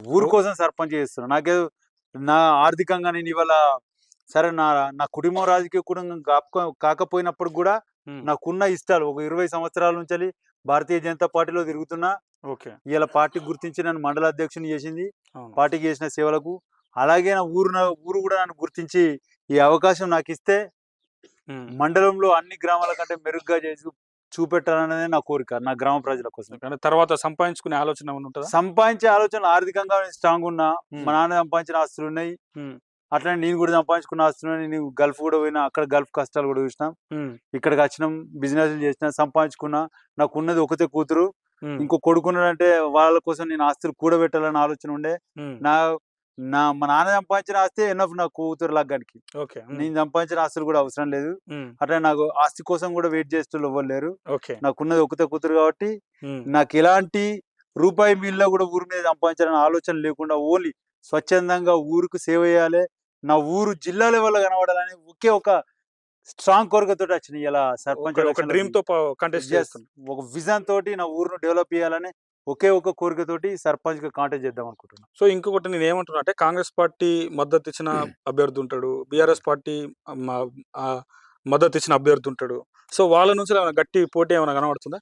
ఊరు ఓ కోసం సర్పంచ్ చేస్తున్నా. నాకేదో నా ఆర్థికంగా నేను ఇవాళ సరే నా నా కుటుంబం రాజకీయ కుటుంబం కాకపోయినప్పుడు గూడా హ్మ్. నాకున్న ఇష్టాలు ఒక 20 సంవత్సరాల నుంచెల్లి భారతీయ జనతా పార్టీలో తిరుగుతున్నా. ఓకే. ఇయాల పార్టీ గుర్తించి నన్ను మండల అధ్యక్షుడిని చేసింది. అవును. పార్టీకి చేసిన సేవలకు. అలాగే నా ఊరు గూడా నన్ను గుర్తించి ఈ అవకాశం నాకిస్తే హ్మ్. మండలంలో అన్ని గ్రామాల కంటే మెరుగ్గా చేసి చూపెట్టాలనేదే నా కోరిక. నా గ్రామ ప్రజల కోసం. కానీ తర్వాత సంపాదించుకునే ఆలోచన ఏమన్నా ఉంటదా? సంపాదించే ఆలోచనలు ఆర్థికంగా నేను స్ట్రాంగున్నా. మా హ్మ్. నాన్న సంపాదించిన ఆస్తులున్నాయి. హ్మ్. అట్లనే నేను గూడా సంపాదించుకున్న ఆస్తులున్నాయి. నేను గల్ఫ్ గూడా పోయినా. అక్కడ గల్ఫ్ కష్టాలు గూడా చూసినా. హ్మ్. ఇక్కడికచ్చినాం. బిజినెస్‌లు చేసినా, సంపాదించుకున్నా. నాకున్నది ఒకతే కూతురు. హ్మ్. ఇంకో కొడుకున్నాడంటే వాళ్ళ కోసం నేను ఆస్తులు కూడబెట్టాలన్న ఆలోచన ఉండే. హ్మ్. నా మా నాన్న సంపాదించిన ఆస్తే ఎనఫ్ నా కూతురు లగ్గానికి. ఓకే. హ్మ్. నేను సంపాదించిన ఆస్తులు గూడా అవసరం లేదు. హ్మ్. అట్లనే నాకు ఆస్తి కోసం గూడా వెయిట్ చేసేటోళ్ళు ఎవ్వరు లేరు. ఓకే. నాకున్నది ఒకతే కూతురు కాబట్టి హ్మ్. నాకెలాంటి రూపాయి మిల్లులో గూడా ఊరి మీద సంపాదించాలనే ఆలోచన లేకుండా ఓన్లీ స్వచ్ఛందంగా ఊరుకు సేవ చేయాలె. నా ఊరు జిల్లా లెవెల్‌లో కనపడాలని ఒకే ఒక స్ట్రాంగ్ కోరికతోటి వచ్చిన ఇయాల సర్పంచ్ ఒక ఎలక్షన్‌లోకి. డ్రీమ్‌తో కంటెస్ట్ యెస్. చేస్తున్నా. ఒక విజన్ తోటి నా ఊరును డెవలప్ చేయాలని ఒకే ఒక కోరికతోటి సర్పంచ్‌గా కాంటెస్ట్ చేద్దాం అనుకుంటున్నా. సో, ఇంకొకటి నేనేమంటున్నా అంటే కాంగ్రెస్ పార్టీ మద్దతిచ్చిన అభ్యర్థి ఉంటాడు. బీఆర్ఎస్ పార్టీ మ ఆహ్, మద్దతిచ్చిన అభ్యర్థి ఉంటాడు. సో, వాళ్ళ నుంచి ఏమైనా గట్టి పోటీ ఏమైనా కనబడుతుందా?